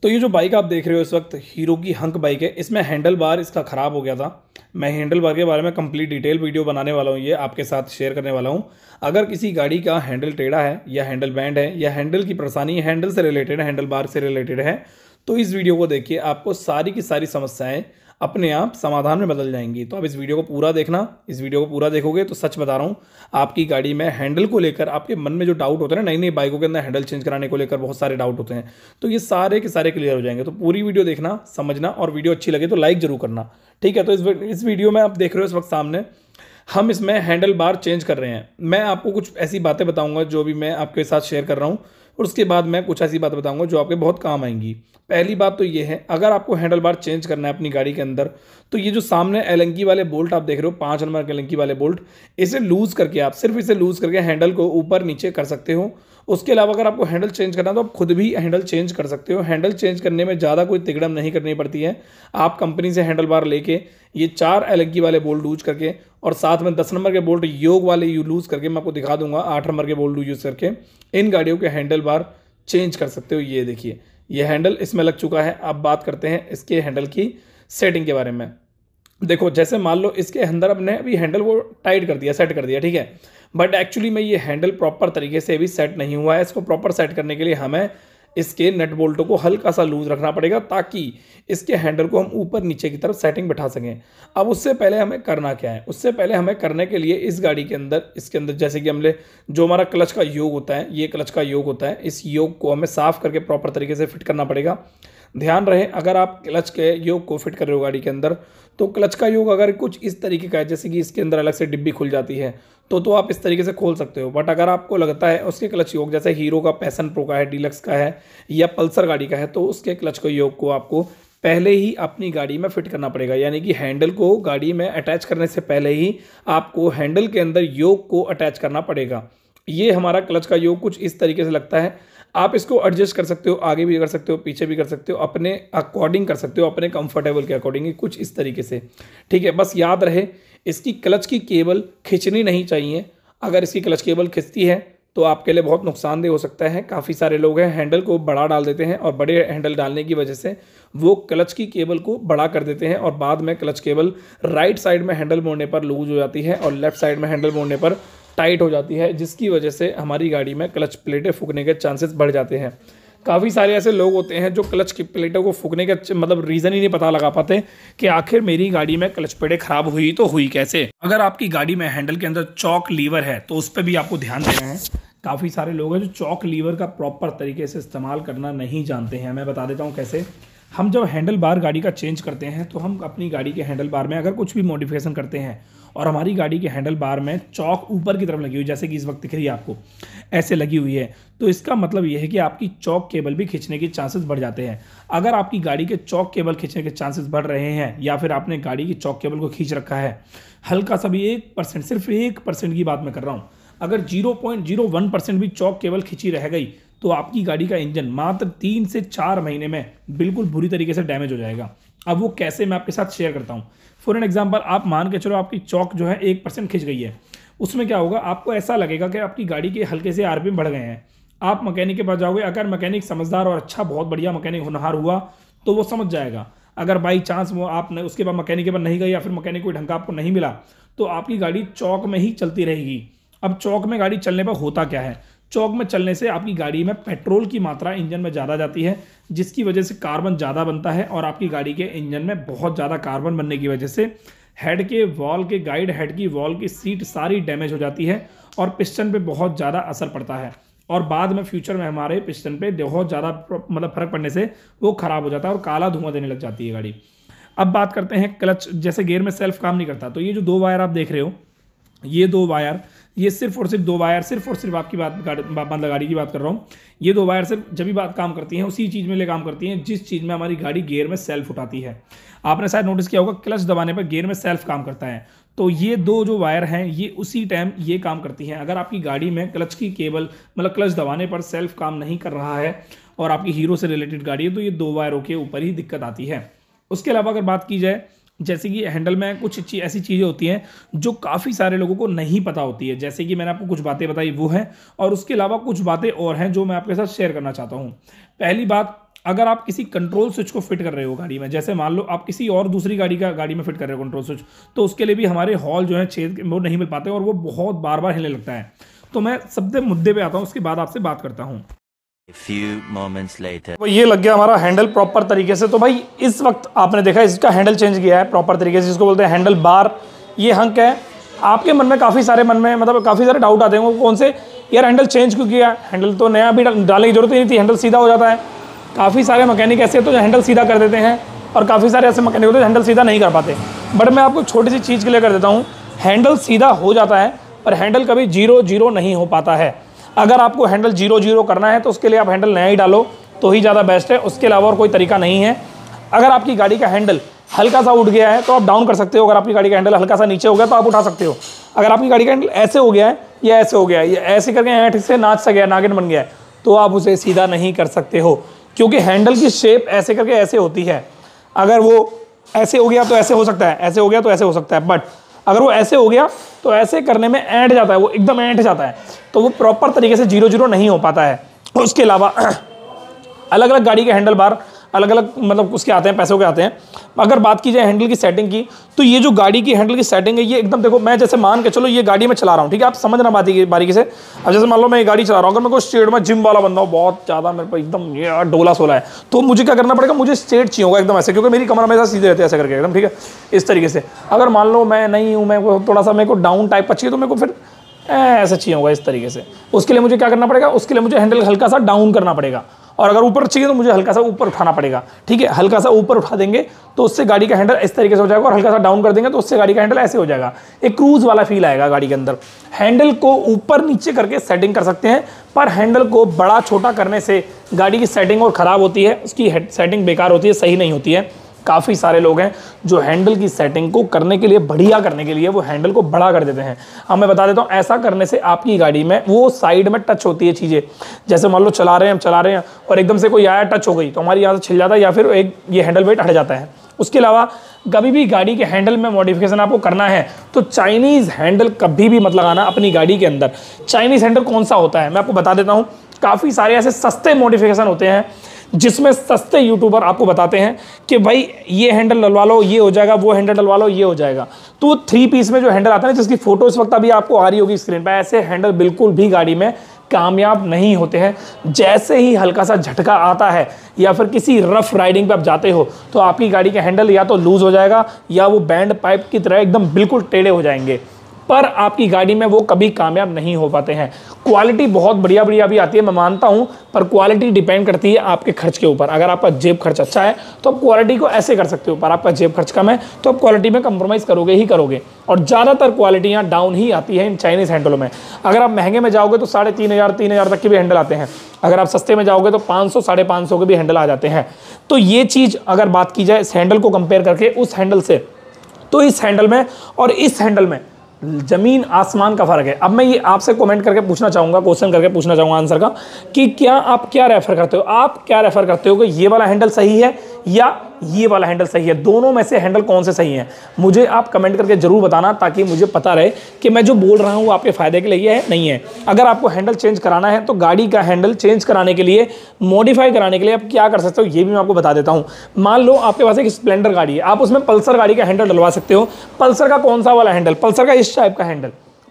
तो ये जो बाइक आप देख रहे हो इस वक्त हीरो की हंक बाइक है। इसमें हैंडल बार इसका ख़राब हो गया था। मैं हैंडल बार के बारे में कंप्लीट डिटेल वीडियो बनाने वाला हूँ, ये आपके साथ शेयर करने वाला हूँ। अगर किसी गाड़ी का हैंडल टेढ़ा है या हैंडल बैंड है या हैंडल की परेशानी हैंडल से रिलेटेड है, हैंडल बार से रिलेटेड है, तो इस वीडियो को देखिए, आपको सारी की सारी समस्याएं अपने आप समाधान में बदल जाएंगी। तो आप इस वीडियो को पूरा देखना। इस वीडियो को पूरा देखोगे तो सच बता रहा हूँ, आपकी गाड़ी में हैंडल को लेकर आपके मन में जो डाउट होते हैं ना, नई नई बाइकों के अंदर हैंडल चेंज कराने को लेकर बहुत सारे डाउट होते हैं, तो ये सारे के सारे क्लियर हो जाएंगे। तो पूरी वीडियो देखना, समझना, और वीडियो अच्छी लगे तो लाइक जरूर करना, ठीक है। तो इस वीडियो में आप देख रहे हो इस वक्त सामने हम इसमें हैंडल बार चेंज कर रहे हैं। मैं आपको कुछ ऐसी बातें बताऊंगा जो भी मैं आपके साथ शेयर कर रहा हूँ, और उसके बाद मैं कुछ ऐसी बातें बताऊंगा जो आपके बहुत काम आएंगी। पहली बात तो ये है, अगर आपको हैंडल बार चेंज करना है अपनी गाड़ी के अंदर, तो ये जो सामने एलंकी वाले बोल्ट आप देख रहे हो, 5 नंबर के एलंकी वाले बोल्ट, इसे लूज करके आप सिर्फ इसे लूज करके हैंडल को ऊपर नीचे कर सकते हो। उसके अलावा अगर आपको हैंडल चेंज करना है तो आप खुद भी हैंडल चेंज कर सकते हो। हैंडल चेंज करने में ज़्यादा कोई तिगड़म नहीं करनी पड़ती है। आप कंपनी से हैंडल बार लेके ये 4 एलंकी वाले बोल्ट लूज करके और साथ में 10 नंबर के बोल्ट योग वाले लूज करके, मैं आपको दिखा दूंगा 8 नंबर के बोल्ट यूज करके इन गाड़ियों के हैंडल बार चेंज कर सकते हो। ये देखिए, ये हैंडल इसमें लग चुका है। अब बात करते हैं इसके हैंडल की सेटिंग के बारे में। देखो, जैसे मान लो इसके अंदर अपने अभी हैंडल को टाइट कर दिया, सेट कर दिया, ठीक है, बट एक्चुअली में ये हैंडल प्रॉपर तरीके से भी सेट नहीं हुआ है। इसको प्रॉपर सेट करने के लिए हमें इसके नट बोल्टों को हल्का सा लूज रखना पड़ेगा, ताकि इसके हैंडल को हम ऊपर नीचे की तरफ सेटिंग बैठा सकें। अब उससे पहले हमें करना क्या है, उससे पहले हमें करने के लिए इस गाड़ी के अंदर, इसके अंदर जैसे कि हमने जो हमारा क्लच का योग होता है, ये क्लच का योग होता है, इस योग को हमें साफ करके प्रॉपर तरीके से फिट करना पड़ेगा। ध्यान रहे, अगर आप क्लच के योग को फिट कर रहे हो गाड़ी के अंदर, तो क्लच का योग अगर कुछ इस तरीके का है, जैसे कि इसके अंदर अलग से डिब्बी खुल जाती है, तो आप इस तरीके से खोल सकते हो। बट अगर आपको लगता है उसके क्लच योग जैसे हीरो का पैशन प्रो का है, डीलक्स का है या पल्सर गाड़ी का है, तो उसके क्लच के योग को आपको पहले ही अपनी गाड़ी में फिट करना पड़ेगा। यानी कि हैंडल को गाड़ी में अटैच करने से पहले ही आपको हैंडल के अंदर योग को अटैच करना पड़ेगा। ये हमारा क्लच का योग कुछ इस तरीके से लगता है। आप इसको एडजस्ट कर सकते हो, आगे भी कर सकते हो, पीछे भी कर सकते हो, अपने अकॉर्डिंग कर सकते हो, अपने कंफर्टेबल के अकॉर्डिंग, कुछ इस तरीके से, ठीक है। बस याद रहे, इसकी क्लच की केबल खींचनी नहीं चाहिए। अगर इसकी क्लच केबल खिंचती है तो आपके लिए बहुत नुकसानदेह हो सकता है। काफ़ी सारे लोग हैं हैंडल को बड़ा डाल देते हैं, और बड़े हैंडल डालने की वजह से वो क्लच की केबल को बड़ा कर देते हैं, और बाद में क्लच केबल राइट साइड में हैंडल मोड़ने पर लूज हो जाती है और लेफ्ट साइड में हैंडल मोड़ने पर टाइट हो जाती है, जिसकी वजह से हमारी गाड़ी में क्लच प्लेटें फूकने के चांसेस बढ़ जाते हैं। काफ़ी सारे ऐसे लोग होते हैं जो क्लच की प्लेटों को फूकने का मतलब रीज़न ही नहीं पता लगा पाते कि आखिर मेरी गाड़ी में क्लच प्लेटें खराब हुई तो हुई कैसे। अगर आपकी गाड़ी में हैंडल के अंदर चॉक लीवर है तो उस पर भी आपको ध्यान देना है। काफ़ी सारे लोग हैं जो चॉक लीवर का प्रॉपर तरीके से इस्तेमाल करना नहीं जानते हैं। मैं बता देता हूँ कैसे। हम जब हैंडल बार गाड़ी का चेंज करते हैं तो हम अपनी गाड़ी के हैंडल बार में अगर कुछ भी मॉडिफिकेशन करते हैं और हमारी गाड़ी के हैंडल बार में चौक ऊपर की तरफ लगी हुई, जैसे कि इस वक्त दिख रही है आपको, ऐसे लगी हुई है, तो इसका मतलब यह है कि आपकी चौक केबल भी खींचने के चांसेस बढ़ जाते हैं। अगर आपकी गाड़ी के चौक केबल खींचने के चांसेस बढ़ रहे हैं, या फिर आपने गाड़ी की चौक केबल को खींच रखा है, हल्का सा भी 1%, सिर्फ 1% की बात मैं कर रहा हूँ, अगर 0.01% भी चौक केबल खींची रह गई तो आपकी गाड़ी का इंजन मात्र 3 से 4 महीने में बिल्कुल बुरी तरीके से डैमेज हो जाएगा। अब वो कैसे, मैं आपके साथ शेयर करता हूँ। फॉर एन एग्जांपल, आप मान के चलो आपकी चौक जो है 1% खिंच गई है, उसमें क्या होगा, आपको ऐसा लगेगा कि आपकी गाड़ी के हल्के से आरपीएम बढ़ गए हैं। आप मैकेनिक के पास जाओगे, अगर मैकेनिक समझदार और अच्छा बहुत बढ़िया मैकेनिक होनहार हुआ तो वो समझ जाएगा। अगर बाई चांस वो आपने उसके बाद मैकेनिक के पास नहीं गई या फिर मैकेनिक कोई ढंग का आपको नहीं मिला, तो आपकी गाड़ी चौक में ही चलती रहेगी। अब चौक में गाड़ी चलने पर होता क्या है, चौक में चलने से आपकी गाड़ी में पेट्रोल की मात्रा इंजन में ज़्यादा जाती है, जिसकी वजह से कार्बन ज़्यादा बनता है, और आपकी गाड़ी के इंजन में बहुत ज़्यादा कार्बन बनने की वजह से हेड के वॉल के गाइड हेड की वॉल की सीट सारी डैमेज हो जाती है, और पिस्टन पे बहुत ज़्यादा असर पड़ता है, और बाद में फ्यूचर में हमारे पिस्टन पे बहुत ज़्यादा मतलब फर्क पड़ने से वो ख़राब हो जाता है और काला धुआं देने लग जाती है गाड़ी। अब बात करते हैं क्लच, जैसे गियर में सेल्फ काम नहीं करता, तो ये जो 2 वायर आप देख रहे हो, ये 2 वायर, ये सिर्फ और सिर्फ 2 वायर, सिर्फ और सिर्फ आपकी मतलब गाड़ी की बात कर रहा हूँ, ये 2 वायर सिर्फ जब भी बात काम करती हैं उसी चीज़ में ले काम करती हैं जिस चीज़ में हमारी गाड़ी गियर में सेल्फ उठाती है। आपने शायद नोटिस किया होगा, क्लच दबाने पर गियर में सेल्फ काम करता है, तो ये 2 जो वायर हैं ये उसी टाइम ये काम करती हैं। अगर आपकी गाड़ी में क्लच की केबल मतलब क्लच दबाने पर सेल्फ काम नहीं कर रहा है और आपकी हीरो से रिलेटेड गाड़ी है, तो ये 2 वायरों के ऊपर ही दिक्कत आती है। उसके अलावा अगर बात की जाए, जैसे कि हैंडल में कुछ ऐसी चीज़ें होती हैं जो काफ़ी सारे लोगों को नहीं पता होती है, जैसे कि मैंने आपको कुछ बातें बताई वो हैं, और उसके अलावा कुछ बातें और हैं जो मैं आपके साथ शेयर करना चाहता हूँ। पहली बात, अगर आप किसी कंट्रोल स्विच को फिट कर रहे हो गाड़ी में, जैसे मान लो आप किसी और दूसरी गाड़ी में फिट कर रहे हो कंट्रोल स्विच, तो उसके लिए भी हमारे हॉल जो है छेद वो नहीं मिल पाते और वो बहुत बार बार हिलने लगता है। तो मैं सबसे मुद्दे पे आता हूँ, उसके बाद आपसे बात करता हूँ। तो ये लग गया हमारा हैंडल प्रॉपर तरीके से। तो भाई इस वक्त आपने देखा इसका हैंडल चेंज किया है प्रॉपर तरीके से, जिसको बोलते हैं हैंडल बार। ये हंक है। आपके मन में काफ़ी सारे काफ़ी सारे डाउट आते हैं, कौन से यार हैंडल चेंज क्यों किया, हैंडल तो नया भी डालने की जरूरत ही नहीं थी, हैंडल सीधा हो जाता है। काफ़ी सारे मैकेनिक ऐसे तो जो हैंडल सीधा कर देते हैं और काफ़ी सारे ऐसे मैकेनिक होते हैं हैंडल सीधा नहीं कर पाते। बट मैं आपको छोटी सी चीज़ क्लियर कर देता हूँ, हैंडल सीधा हो जाता है पर हैंडल कभी 0-0 नहीं हो पाता है। अगर आपको हैंडल 0-0 करना है तो उसके लिए आप हैंडल नया ही डालो तो ही ज़्यादा बेस्ट है, उसके अलावा और कोई तरीका नहीं है। अगर आपकी गाड़ी का हैंडल हल्का सा उठ गया है तो आप डाउन कर सकते हो, अगर आपकी गाड़ी का हैंडल हल्का सा नीचे हो गया तो आप उठा सकते हो। अगर आपकी गाड़ी का हैंडल ऐसे हो गया है या ऐसे हो गया है या ऐसे करके ऐंठ से नाच सा गया, नागिन बन गया है, तो आप उसे सीधा नहीं कर सकते हो, क्योंकि हैंडल की शेप ऐसे करके ऐसे होती है। अगर वो ऐसे हो गया तो ऐसे हो सकता है, ऐसे हो गया तो ऐसे हो सकता है, बट अगर वो ऐसे हो गया तो ऐसे करने में ऐंठ जाता है, वो एकदम ऐंठ जाता है, तो वो प्रॉपर तरीके से 0-0 नहीं हो पाता है। उसके अलावा अलग अलग गाड़ी के हैंडल बार अलग अलग उसके आते हैं, पैसों के आते हैं। अगर बात की जाए हैंडल की सेटिंग की, तो ये जो गाड़ी की हैंडल की सेटिंग है ये एकदम देखो, मैं जैसे मान के चलो ये गाड़ी में चला रहा हूँ, ठीक है, आप समझना बारीकी से। अब जैसे मान लो मैं ये गाड़ी चला रहा हूँ, अगर मैं कोई स्ट्रेट में जिम वाला बंदा हूँ, बहुत ज़्यादा मेरे को एकदम ये डोला सोला है, तो मुझे क्या करना पड़ेगा, मुझे स्ट्रेट चाहिए होगा एकदम ऐसे, क्योंकि मेरी कमर हमेशा सीधे रहती है ऐसे करके एकदम, ठीक है, इस तरीके से। अगर मान लो मैं नहीं हूँ, मैं थोड़ा सा मेरे को डाउन टाइप का चाहिए, तो मेरे को फिर ऐसा चाहिए होगा इस तरीके से। उसके लिए मुझे क्या करना पड़ेगा, उसके लिए मुझे हैंडल हल्का सा डाउन करना पड़ेगा, और अगर ऊपर चाहिए तो मुझे हल्का सा ऊपर उठाना पड़ेगा, ठीक है। हल्का सा ऊपर उठा देंगे तो उससे गाड़ी का हैंडल इस तरीके से हो जाएगा, और हल्का सा डाउन कर देंगे तो उससे गाड़ी का हैंडल ऐसे हो जाएगा। एक क्रूज वाला फील आएगा गाड़ी के अंदर। हैंडल को ऊपर नीचे करके सेटिंग कर सकते हैं, पर हैंडल को बड़ा छोटा करने से गाड़ी की सेटिंग और ख़राब होती है, उसकी सेटिंग बेकार होती है, सही नहीं होती है। काफ़ी सारे लोग हैं जो हैंडल की सेटिंग को करने के लिए, बढ़िया करने के लिए वो हैंडल को बड़ा कर देते हैं। अब मैं बता देता हूँ, ऐसा करने से आपकी गाड़ी में वो साइड में टच होती है चीज़ें। जैसे मान लो चला रहे हैं और एकदम से कोई आया टच हो गई तो हमारी यहाँ से छिल जाता है, या फिर एक ये हैंडल वेट हट जाता है। उसके अलावा कभी भी गाड़ी के हैंडल में मॉडिफिकेशन आपको करना है तो चाइनीज़ हैंडल कभी भी मत लगाना अपनी गाड़ी के अंदर। चाइनीज़ हैंडल कौन सा होता है मैं आपको बता देता हूँ। काफ़ी सारे ऐसे सस्ते मॉडिफिकेशन होते हैं जिसमें सस्ते यूट्यूबर आपको बताते हैं कि भाई ये हैंडल डलवा लो ये हो जाएगा, वो हैंडल डलवा लो ये हो जाएगा। तो वो 3 पीस में जो हैंडल आता है ना, जिसकी फोटो इस वक्त अभी आपको आ रही होगी स्क्रीन पर, ऐसे हैंडल बिल्कुल भी गाड़ी में कामयाब नहीं होते हैं। जैसे ही हल्का सा झटका आता है या फिर किसी रफ राइडिंग पे आप जाते हो तो आपकी गाड़ी का हैंडल या तो लूज हो जाएगा या वो बैंड पाइप की तरह एकदम बिल्कुल टेढ़े हो जाएंगे, पर आपकी गाड़ी में वो कभी कामयाब नहीं हो पाते हैं। क्वालिटी बहुत बढ़िया भी आती है, मैं मानता हूं, पर क्वालिटी डिपेंड करती है आपके खर्च के ऊपर। अगर आपका जेब खर्च अच्छा है तो आप क्वालिटी को ऐसे कर सकते हो, पर आपका जेब खर्च कम है तो आप क्वालिटी में कंप्रोमाइज़ करोगे ही करोगे। और ज़्यादातर क्वालिटियाँ डाउन ही आती है इन चाइनीज़ हैंडलों में। अगर आप महंगे में जाओगे तो 3,500 तक के भी हैंडल आते हैं। अगर आप सस्ते में जाओगे तो 500 550 के भी हैंडल आ जाते हैं। तो ये चीज़ अगर बात की जाए इस हैंडल को कंपेयर करके उस हैंडल से, तो इस हैंडल में और इस हैंडल में जमीन आसमान का फर्क है। अब मैं ये आपसे कमेंट करके पूछना चाहूँगा, क्वेश्चन करके पूछना चाहूँगा आंसर का, कि क्या आप क्या रेफर करते हो, आप क्या रेफर करते हो कि ये वाला हैंडल सही है या ये वाला हैंडल सही है? दोनों में से हैंडल कौन से सही हैं मुझे आप कमेंट करके जरूर बताना, ताकि मुझे पता रहे कि मैं जो बोल रहा हूँ वो आपके फ़ायदे के लिए है नहीं है। अगर आपको हैंडल चेंज कराना है तो गाड़ी का हैंडल चेंज कराने के लिए, मॉडिफाई कराने के लिए आप क्या कर सकते हो ये भी मैं आपको बता देता हूँ। मान लो आपके पास एक स्प्लेंडर गाड़ी है, आप उसमें पल्सर गाड़ी का हैंडल डलवा सकते हो। पल्सर का कौन सा वाला हैंडल? पल्सर का इस टाइप का हैंडल,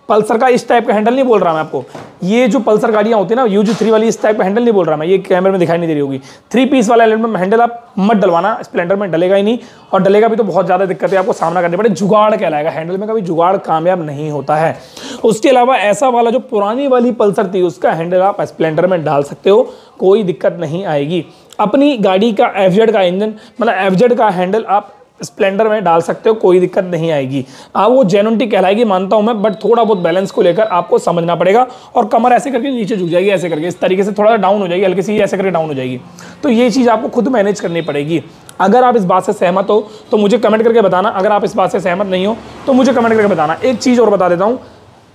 पल्सर का इस टाइप का हैंडल नहीं बोल रहा मैं आपको। ये जो पल्सर गाड़ियाँ होती है ना UG3 वाली, इस टाइप का हैंडल नहीं बोल रहा मैं, ये कैमरे में दिखाई नहीं दे रही होगी। 3 पीस वाला हैंडल आप मत डलवाना, स्प्लेंडर में डलेगा ही नहीं, और डलेगा भी तो बहुत ज़्यादा दिक्कत है आपको सामना करनी पड़े, जुगाड़ कहलाएगा। हैंडल में कभी जुगाड़ कामयाब नहीं होता है। उसके अलावा ऐसा वाला जो पुरानी वाली पल्सर थी उसका हैंडल आप स्प्लेंडर में डाल सकते हो, कोई दिक्कत नहीं आएगी। अपनी गाड़ी का FZ का इंजन FZ का हैंडल आप स्प्लेंडर में डाल सकते हो, कोई दिक्कत नहीं आएगी। आप वो जेन्युइनिटी कहलाएगी मानता हूं मैं, बट थोड़ा बहुत बैलेंस को लेकर आपको समझना पड़ेगा। और कमर ऐसे करके नीचे झुक जाएगी, ऐसे करके इस तरीके से थोड़ा डाउन हो जाएगी, हल्की सी ऐसे करके डाउन हो जाएगी। तो ये चीज़ आपको खुद मैनेज करनी पड़ेगी। अगर आप इस बात से सहमत हो तो मुझे कमेंट करके बताना, अगर आप इस बात से सहमत नहीं हो तो मुझे कमेंट करके बताना। एक चीज़ और बता देता हूँ,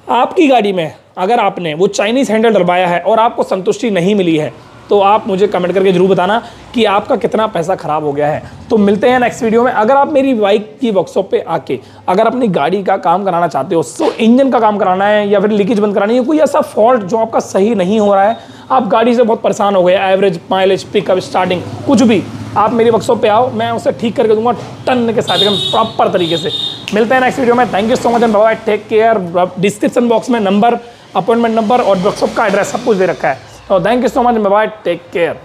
आपकी गाड़ी में अगर आपने वो चाइनीज़ हैंडल डलवाया है और आपको संतुष्टि नहीं मिली है तो आप मुझे कमेंट करके जरूर बताना कि आपका कितना पैसा खराब हो गया है। तो मिलते हैं नेक्स्ट वीडियो में। अगर आप मेरी बाइक की वर्कशॉप पे आके अगर अपनी गाड़ी का काम कराना चाहते हो, तो इंजन का काम कराना है या फिर लीकेज बंद करानी है, कोई ऐसा फॉल्ट जो आपका सही नहीं हो रहा है, आप गाड़ी से बहुत परेशान हो गए, एवरेज, माइलेज, पिकअप, स्टार्टिंग, कुछ भी, आप मेरी वर्कशॉप पे आओ, मैं उसे ठीक करके दूंगा टन के साथ, एकदम प्रॉपर तरीके से। मिलते हैं नेक्स्ट वीडियो में। Thank you so much and bye, take care. Description box में नंबर, अपॉइंटमेंट नंबर और वर्कशॉप का एड्रेस सब कुछ दे रखा है। तो thank you so much, bye, take care.